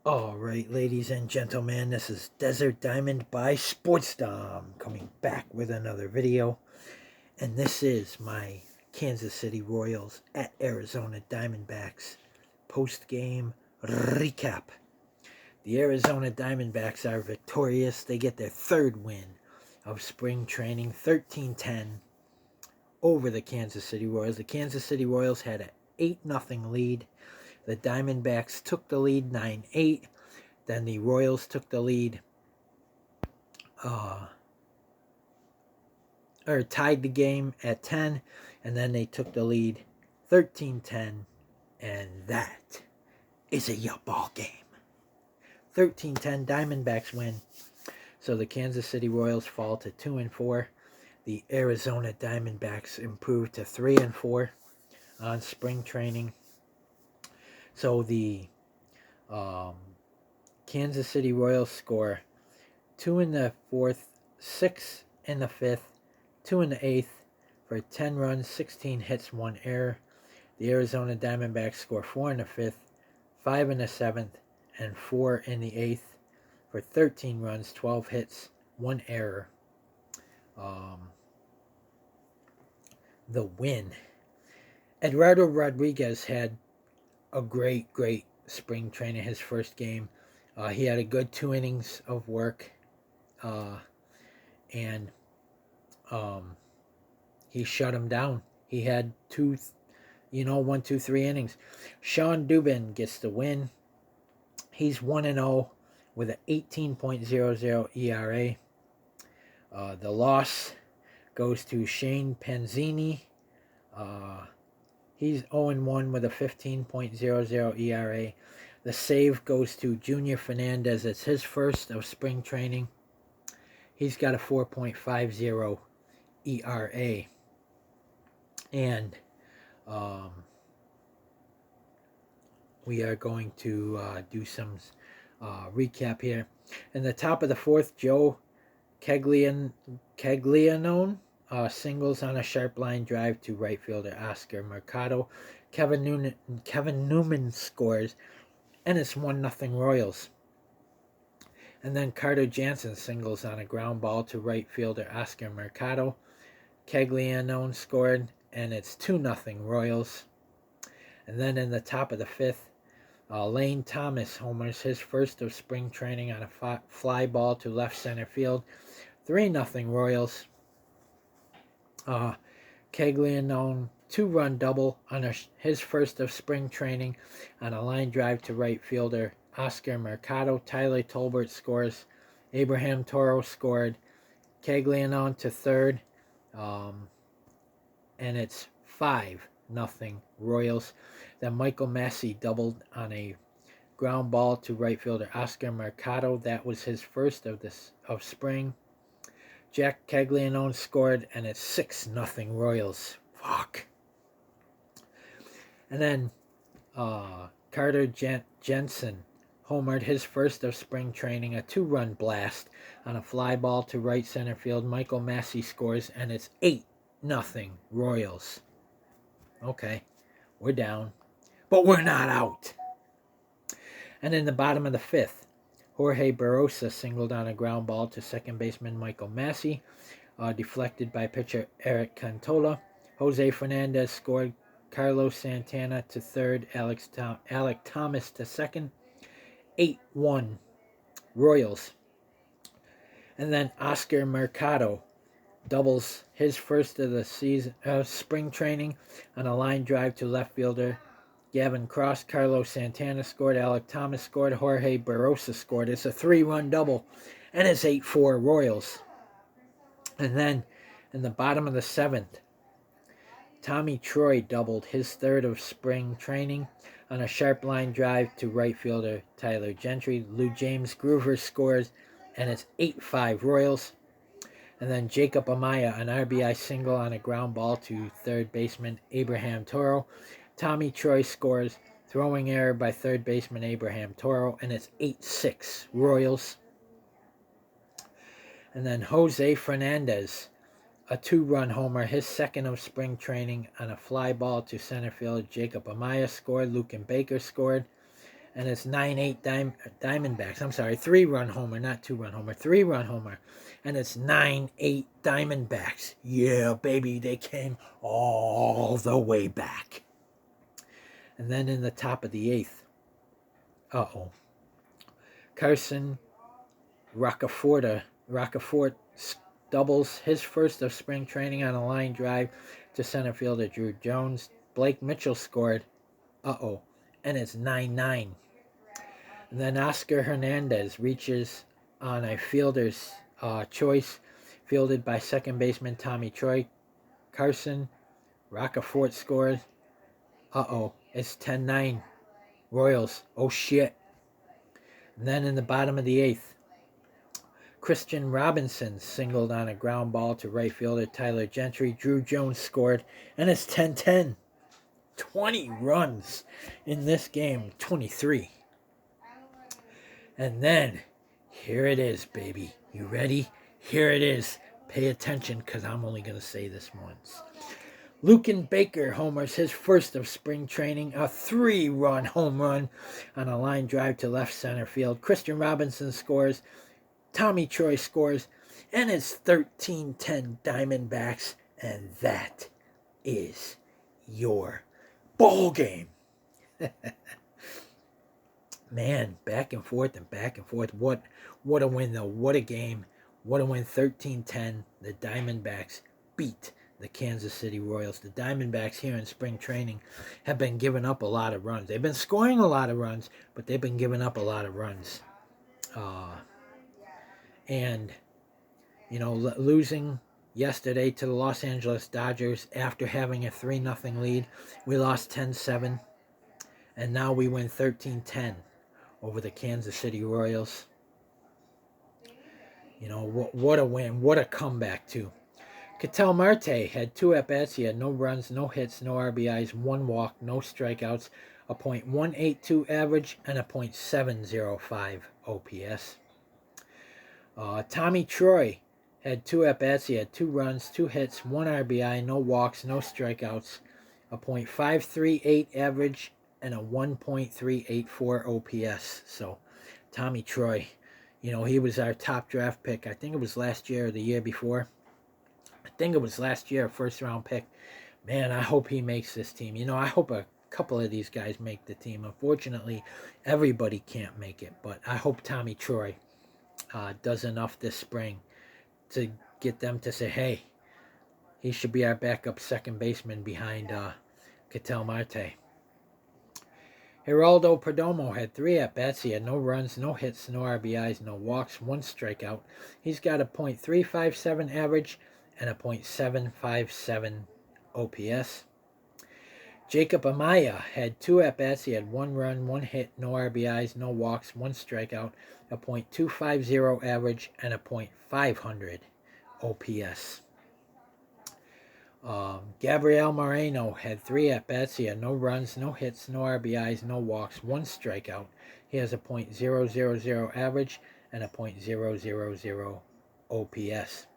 All right, ladies and gentlemen, this is Desert Diamond by Sportsdom coming back with another video. And this is my Kansas City Royals at Arizona Diamondbacks post-game recap. The Arizona Diamondbacks are victorious. They get their third win of spring training, 13-10 over the Kansas City Royals. The Kansas City Royals had an 8-0 lead. The Diamondbacks took the lead 9-8. Then the Royals took the lead, or tied the game at 10, and then they took the lead 13-10, and that is a ball game. 13-10, Diamondbacks win. So the Kansas City Royals fall to 2-4. The Arizona Diamondbacks improve to 3-4 on spring training. So the Kansas City Royals score 2 in the fourth, 6 in the fifth, 2 in the eighth for 10 runs, 16 hits, 1 error. The Arizona Diamondbacks score 4 in the fifth, 5 in the seventh, and 4 in the eighth for 13 runs, 12 hits, 1 error. The win. Eduardo Rodriguez had a great spring training, his first game. He had a good 2 innings of work, and he shut him down. He had 1, 2, 3 innings. Sean Dubin gets the win. He's 1-0 with an 18.00 ERA. The loss goes to Shane Panzini. He's 0-1 with a 15.00 ERA. The save goes to Junior Fernandez. It's his first of spring training. He's got a 4.50 ERA. And we are going to do some recap here. In the top of the fourth, Joe Caglianone singles on a sharp line drive to right fielder Oscar Mercado. Kevin Newman scores, and it's 1-0 Royals. And then Carter Jansen singles on a ground ball to right fielder Oscar Mercado. Caglianone scored, and it's 2-0 Royals. And then in the top of the fifth, Lane Thomas homers, his first of spring training, on a fly ball to left center field. 3-0 Royals. Caglianone 2-run double on his first of spring training on a line drive to right fielder Oscar Mercado. Tyler Tolbert scores. Abraham Toro scored. Caglianone to third. And it's 5-0 Royals. Then Michael Massey doubled on a ground ball to right fielder Oscar Mercado. That was his first of spring. Jack Caglianone scored, and it's 6-0 Royals. Fuck. And then Carter Jensen homered, his first of spring training, a 2-run blast on a fly ball to right center field. Michael Massey scores, and it's 8-0 Royals. Okay, we're down, but we're not out. And in the bottom of the fifth, Jorge Barosa singled on a ground ball to second baseman Michael Massey, deflected by pitcher Eric Cantola. Jose Fernandez scored. Carlos Santana to third. Alec Thomas to second. 8-1 Royals. And then Oscar Mercado doubles his first of the season, spring training, on a line drive to left fielder Gavin Cross. Carlos Santana scored. Alec Thomas scored. Jorge Barosa scored. It's a 3-run double, and it's 8-4 Royals. And then in the bottom of the seventh, Tommy Troy doubled, his third of spring training, on a sharp line drive to right fielder Tyler Gentry. Lou James Groover scores, and it's 8-5 Royals. And then Jacob Amaya, an RBI single on a ground ball to third baseman Abraham Toro. Tommy Troy scores, throwing error by third baseman Abraham Toro, and it's 8-6 Royals. And then Jose Fernandez, a 2-run homer, his second of spring training, on a fly ball to center field. Jacob Amaya scored. Luke and Baker scored. and it's 9-8 Diamondbacks. I'm sorry, 3-run homer, not 2-run homer, 3-run homer, and it's 9-8 Diamondbacks. Yeah, baby, they came all the way back. And then in the top of the 8th, Carson Rocafort doubles his first of spring training on a line drive to center fielder Drew Jones. Blake Mitchell scored, and it's 9-9. And then Oscar Hernandez reaches on a fielder's choice, fielded by second baseman Tommy Troy. Carson Rocafort scores. It's 10-9. Royals. Oh shit. And then in the bottom of the 8th, Christian Robinson singled on a ground ball to right fielder Tyler Gentry. Drew Jones scored, and it's 10-10. 20 runs in this game, 23. And then, here it is, baby. You ready? Here it is. Pay attention, because I'm only going to say this once. Luken Baker homers his first of spring training, a 3-run home run on a line drive to left center field. Christian Robinson scores, Tommy Troy scores, and it's 13-10 Diamondbacks, and that is your ball game. Man, back and forth and back and forth. What a win, though. What a game. What a win. 13-10. The Diamondbacks beat the Kansas City Royals. The Diamondbacks here in spring training have been giving up a lot of runs. They've been scoring a lot of runs, but they've been giving up a lot of runs. And, losing yesterday to the Los Angeles Dodgers after having a 3-0 lead. We lost 10-7, and now we win 13-10 over the Kansas City Royals. What a win. What a comeback, too. Ketel Marte had 2 at-bats. He had no runs, no hits, no RBIs, 1 walk, no strikeouts, a .182 average, and a .705 OPS. Tommy Troy had 2 at-bats. He had 2 runs, 2 hits, 1 RBI, no walks, no strikeouts, a .538 average, and a 1.384 OPS. So, Tommy Troy, he was our top draft pick. I think it was last year or the year before. I think it was last year, first-round pick. Man, I hope he makes this team. I hope a couple of these guys make the team. Unfortunately, everybody can't make it, but I hope Tommy Troy does enough this spring to get them to say, hey, he should be our backup second baseman behind Ketel Marte. Geraldo Perdomo had 3 at-bats. He had no runs, no hits, no RBIs, no walks, 1 strikeout. He's got a .357 average and a .757 OPS. Jacob Amaya had 2 at-bats. He had 1 run, 1 hit, no RBIs, no walks, 1 strikeout, a .250 average, and a .500 OPS. Gabriel Moreno had 3 at-bats. He had no runs, no hits, no RBIs, no walks, 1 strikeout. He has a .000 average and a .000 OPS.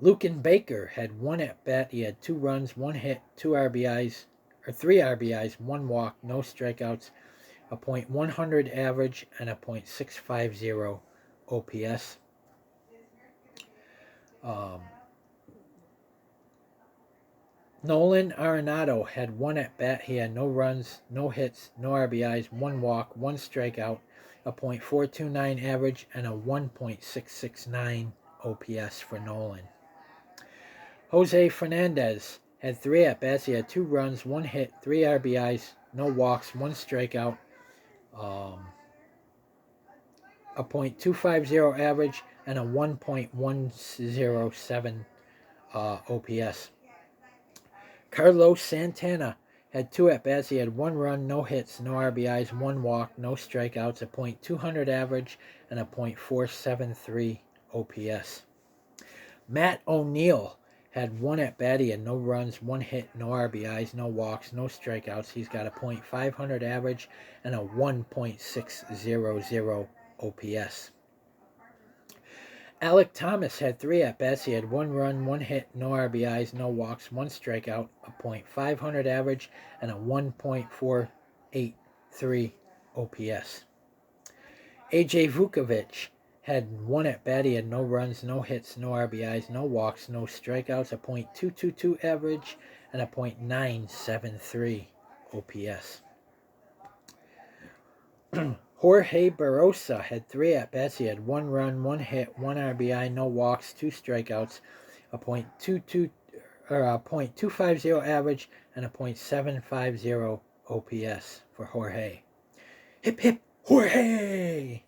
Luken Baker had 1 at-bat. He had 2 runs, 1 hit, 3 RBIs, 1 walk, no strikeouts, a .100 average, and a .650 OPS. Nolan Arenado had 1 at-bat. He had no runs, no hits, no RBIs, 1 walk, 1 strikeout, a .429 average, and a 1.669 OPS for Nolan. Jose Fernandez had 3 at-bats. He had 2 runs, 1 hit, 3 RBIs, no walks, 1 strikeout, a .250 average, and a 1.107 OPS. Carlos Santana had 2 at-bats. He had 1 run, no hits, no RBIs, 1 walk, no strikeouts, a .200 average, and a .473 OPS. Matt O'Neill had 1 at-bat. He had no runs, 1 hit, no RBIs, no walks, no strikeouts. He's got a .500 average and a 1.600 OPS. Alec Thomas had 3 at-bats. He had 1 run, 1 hit, no RBIs, no walks, 1 strikeout, a .500 average, and a 1.483 OPS. AJ Vukovic had 1 at bat. He had no runs, no hits, no RBIs, no walks, no strikeouts, a .222 average, and a .973 OPS. Jorge Barosa had 3 at bats. He had 1 run, 1 hit, 1 RBI, no walks, 2 strikeouts, a .22 or a .250 average, and a .750 OPS for Jorge. Hip hip Jorge!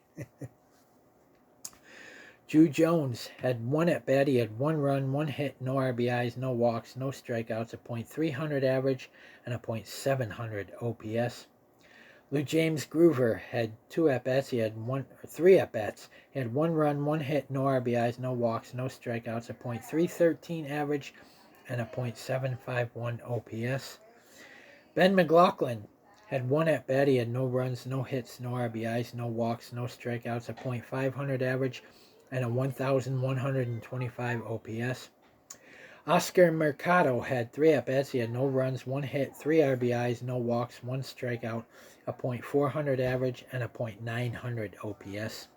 Drew Jones had 1 at bat. He had 1 run, 1 hit, no RBIs, no walks, no strikeouts, a .300 average, and a .700 OPS. Lou James Groover had 2 at bats. He had 3 at bats. He had 1 run, 1 hit, no RBIs, no walks, no strikeouts, a .313 average, and a .751 OPS. Ben McLaughlin had 1 at bat. He had no runs, no hits, no RBIs, no walks, no strikeouts, a .500 average, and a 1,125 OPS. Oscar Mercado had 3 at bats. He had no runs, 1 hit, 3 RBIs, no walks, 1 strikeout, a .400 average, and a .900 OPS.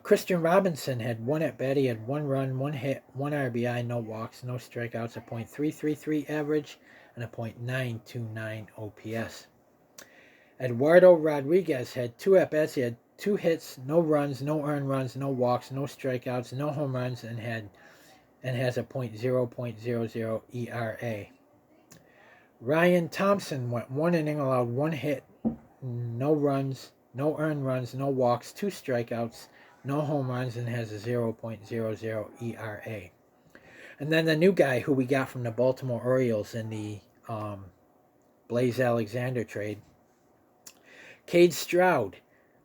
Christian Robinson had 1 at bat. He had 1 run, 1 hit, 1 RBI, no walks, no strikeouts, a .333 average, and a .929 OPS. Eduardo Rodriguez had 2 at bats. He had 2 hits, no runs, no earned runs, no walks, no strikeouts, no home runs, and has a .0.00 ERA. Ryan Thompson went 1 inning, allowed 1 hit, no runs, no earned runs, no walks, 2 strikeouts, no home runs, and has a .00 ERA. And then the new guy who we got from the Baltimore Orioles in the Blaze Alexander trade, Cade Stroud,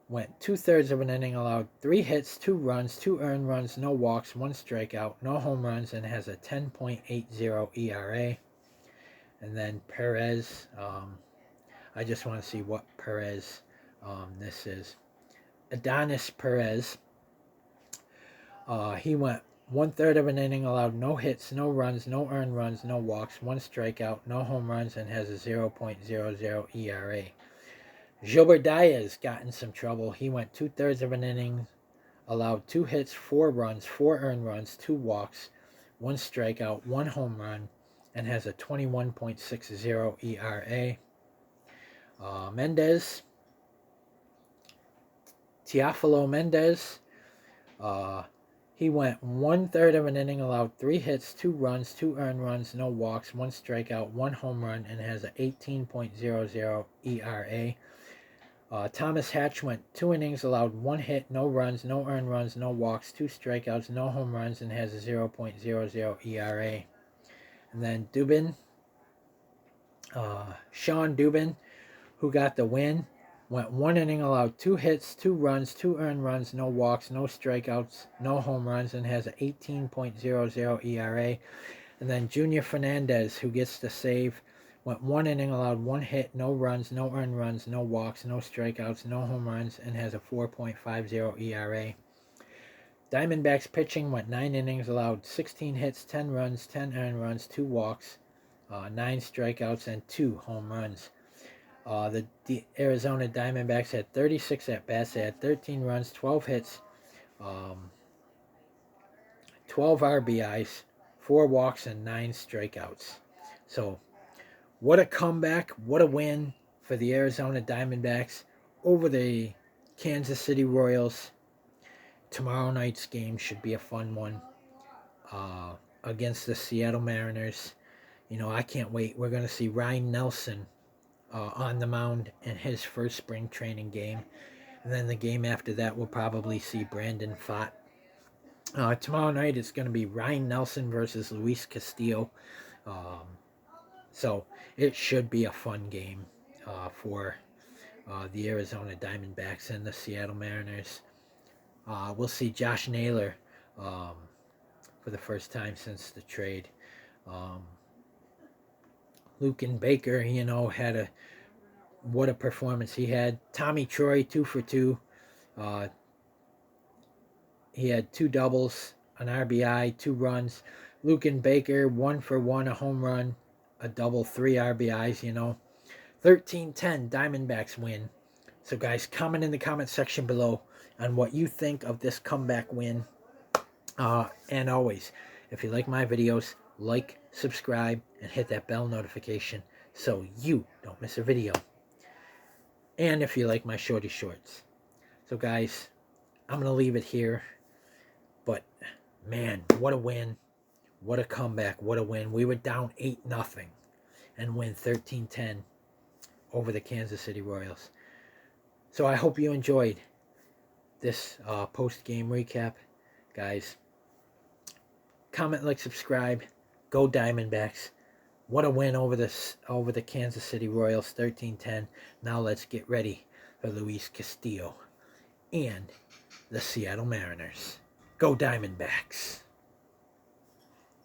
went 2/3 of an inning, allowed 3 hits, 2 runs, 2 earned runs, no walks, 1 strikeout, no home runs, and has a 10.80 ERA. And then Perez, I just want to see what Perez this is. Adonis Perez, he went 1/3 of an inning, allowed no hits, no runs, no earned runs, no walks, 1 strikeout, no home runs, and has a .00 ERA. Gilbert Diaz got in some trouble. He went 2/3 of an inning, allowed 2 hits, 4 runs, 4 earned runs, 2 walks, 1 strikeout, 1 home run, and has a 21.60 ERA. Teofilo Mendez, he went 1/3 of an inning, allowed 3 hits, 2 runs, 2 earned runs, no walks, 1 strikeout, 1 home run, and has an 18.00 ERA. Thomas Hatch went 2 innings, allowed 1 hit, no runs, no earned runs, no walks, 2 strikeouts, no home runs, and has a .00 ERA. And then Dubin, Sean Dubin, who got the win, went 1 inning, allowed 2 hits, 2 runs, 2 earned runs, no walks, no strikeouts, no home runs, and has an 18.00 ERA. And then Junior Fernandez, who gets the save, went 1 inning, allowed 1 hit, no runs, no earned runs, no walks, no strikeouts, no home runs, and has a 4.50 ERA. Diamondbacks pitching went 9 innings, allowed 16 hits, 10 runs, 10 earned runs, 2 walks, 9 strikeouts, and 2 home runs. The Arizona Diamondbacks had 36 at-bats. They had 13 runs, 12 hits, 12 RBIs, 4 walks, and 9 strikeouts. So, what a comeback, what a win for the Arizona Diamondbacks over the Kansas City Royals. Tomorrow night's game should be a fun one against the Seattle Mariners. You know, I can't wait. We're going to see Ryan Nelson on the mound in his first spring training game. And then the game after that, we'll probably see Brandon Pfaadt. Tomorrow night, it's going to be Ryan Nelson versus Luis Castillo. So it should be a fun game for the Arizona Diamondbacks and the Seattle Mariners. We'll see Josh Naylor for the first time since the trade. Luken Baker, you know, had what a performance he had. Tommy Troy, 2 for 2. He had 2 doubles, an RBI, 2 runs. Luken Baker, 1 for 1, a home run, a double, 3 RBIs, you know. 13-10 Diamondbacks win. So guys, comment in the comment section below on what you think of this comeback win. And always, if you like my videos, like, subscribe, and hit that bell notification so you don't miss a video. And if you like my shorty shorts. So guys, I'm going to leave it here. But man, what a win. What a comeback. What a win. We were down 8-0 and win 13-10 over the Kansas City Royals. So I hope you enjoyed this post-game recap. Guys, comment, like, subscribe. Go Diamondbacks. What a win over the Kansas City Royals, 13-10. Now let's get ready for Luis Castillo and the Seattle Mariners. Go Diamondbacks.